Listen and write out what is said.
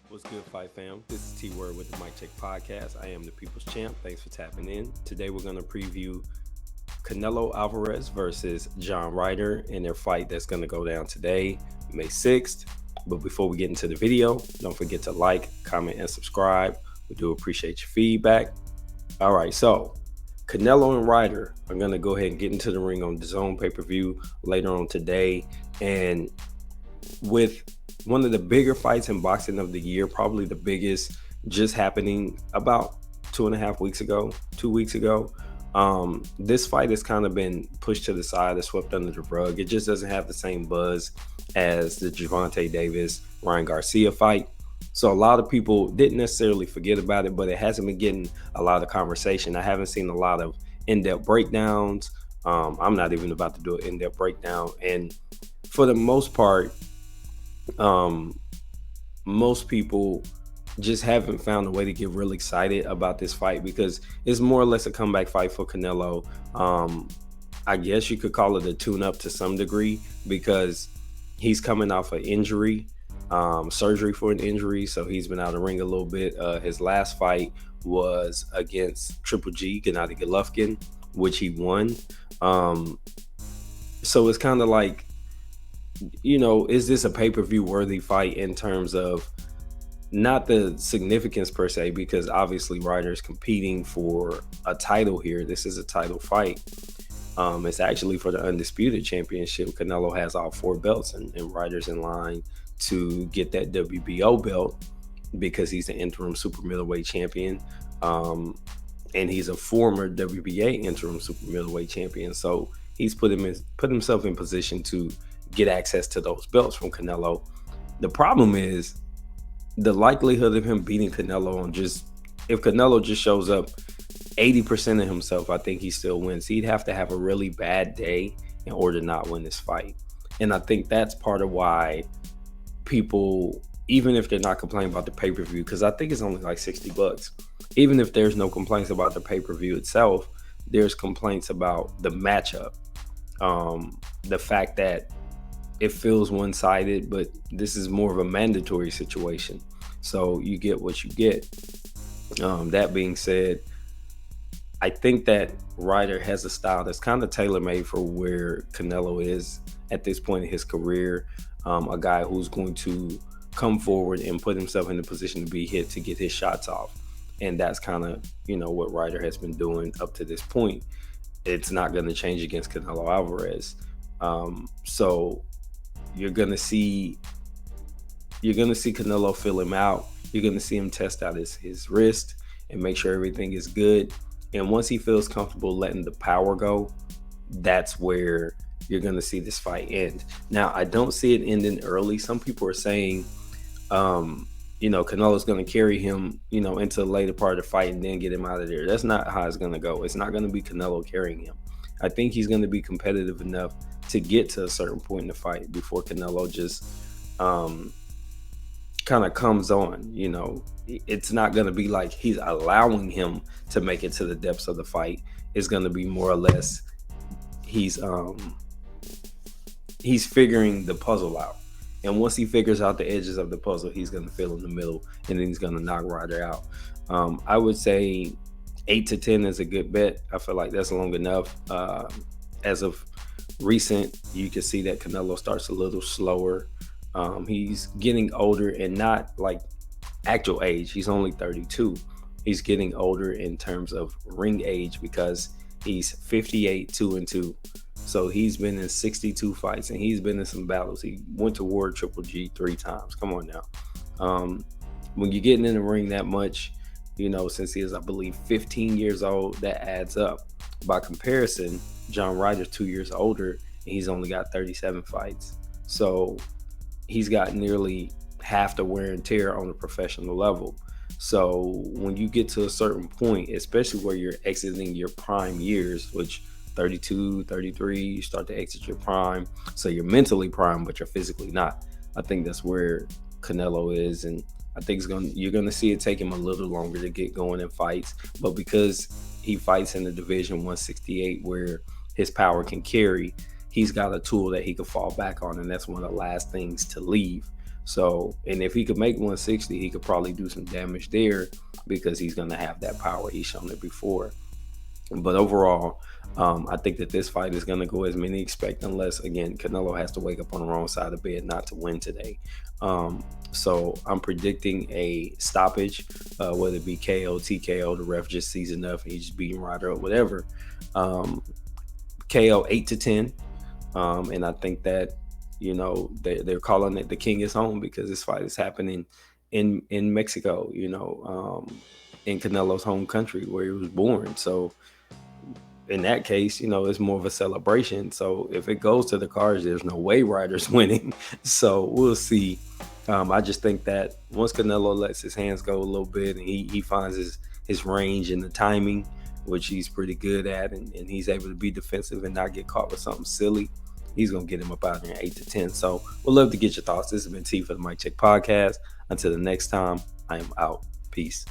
What's good, Fight Fam? This is T Word with the Mic Check Podcast. I am the People's Champ. Thanks for tapping in. Today we're going to preview Canelo Alvarez versus John Ryder in their fight that's going to go down today, May 6th. But before we get into the video, don't forget to like, comment, and subscribe. We do appreciate your feedback. All right, so Canelo and Ryder are going to go ahead and get into the ring on the DAZN pay-per-view later on today. And with one of the bigger fights in boxing of the year, probably the biggest, just happening about 2 weeks ago. This fight has kind of been pushed to the side and swept under the rug. It just doesn't have the same buzz as the Gervonta Davis Ryan Garcia fight. So a lot of people didn't necessarily forget about it, but it hasn't been getting a lot of conversation. I haven't seen a lot of in-depth breakdowns. I'm not even about to do an in-depth breakdown. And for the most part, most people just haven't found a way to get really excited about this fight because it's more or less a comeback fight for Canelo. I guess you could call it a tune-up to some degree because he's coming off an injury, surgery for an injury, so he's been out of the ring a little bit. His last fight was against Triple G, Gennady Golovkin, which he won. So it's kind of like, is this a pay-per-view worthy fight in terms of not the significance per se, because obviously Ryder's competing for a title here. This is a title fight. It's actually for the undisputed championship. Canelo has all 4 belts, and Ryder's in line to get that WBO belt because he's the interim super middleweight champion. And he's a former WBA interim super middleweight champion. So he's put himself in position to get access to those belts from Canelo. The problem is the likelihood of him beating Canelo if Canelo just shows up 80% of himself, I think he still wins. He'd have to have a really bad day in order to not win this fight. And I think that's part of why people, even if they're not complaining about the pay-per-view, because I think it's only like $60, even if there's no complaints about the pay-per-view itself, there's complaints about the matchup. The fact that it feels one-sided, but this is more of a mandatory situation. So you get what you get. That being said, I think that Ryder has a style that's kind of tailor-made for where Canelo is at this point in his career. A guy who's going to come forward and put himself in a position to be hit to get his shots off. And that's kind of, what Ryder has been doing up to this point. It's not going to change against Canelo Alvarez. So you're gonna see Canelo fill him out. You're gonna see him test out his wrist and make sure everything is good. And once he feels comfortable letting the power go, that's where you're gonna see this fight end. Now, I don't see it ending early. Some people are saying, Canelo's gonna carry him, into the later part of the fight and then get him out of there. That's not how it's gonna go. It's not gonna be Canelo carrying him. I think he's gonna be competitive enough to get to a certain point in the fight before Canelo just kind of comes on. It's not going to be like he's allowing him to make it to the depths of the fight. It's going to be more or less he's figuring the puzzle out. And once he figures out the edges of the puzzle, he's going to fill in the middle, and then he's going to knock Ryder out. I would say 8 to 10 is a good bet. I feel like that's long enough. As of recent, you can see that Canelo starts a little slower. He's getting older, and not like actual age. He's only 32. He's getting older in terms of ring age because he's 58, 2-2. So he's been in 62 fights, and he's been in some battles. He went to war Triple G 3 times. Come on now. When you're getting in the ring that much, since he is, I believe, 15 years old, that adds up. By comparison, John Ryder's 2 years older, and he's only got 37 fights. So he's got nearly half the wear and tear on a professional level. So when you get to a certain point, especially where you're exiting your prime years, which 32, 33, you start to exit your prime. So you're mentally prime, but you're physically not. I think that's where Canelo is, and I think you're going to see it take him a little longer to get going in fights. But because he fights in the division 168 where his power can carry, he's got a tool that he can fall back on, and that's one of the last things to leave. So, and if he could make 160, he could probably do some damage there because he's going to have that power. He's shown it before. But overall, I think that this fight is going to go as many expect, unless, again, Canelo has to wake up on the wrong side of the bed not to win today. So I'm predicting a stoppage, whether it be KO, TKO, the ref just sees enough and he's just beating Ryder up, whatever. KO 8-10. And I think that, they're calling it the king is home because this fight is happening in Mexico, in Canelo's home country where he was born. So in that case, it's more of a celebration. So if it goes to the cards, there's no way Ryder's winning. So we'll see. I just think that once Canelo lets his hands go a little bit and he finds his range and the timing, which he's pretty good at, and he's able to be defensive and not get caught with something silly, he's going to get him up out there 8-10. So we'd love to get your thoughts. This has been T for the Mic Check Podcast. Until the next time, I am out. Peace.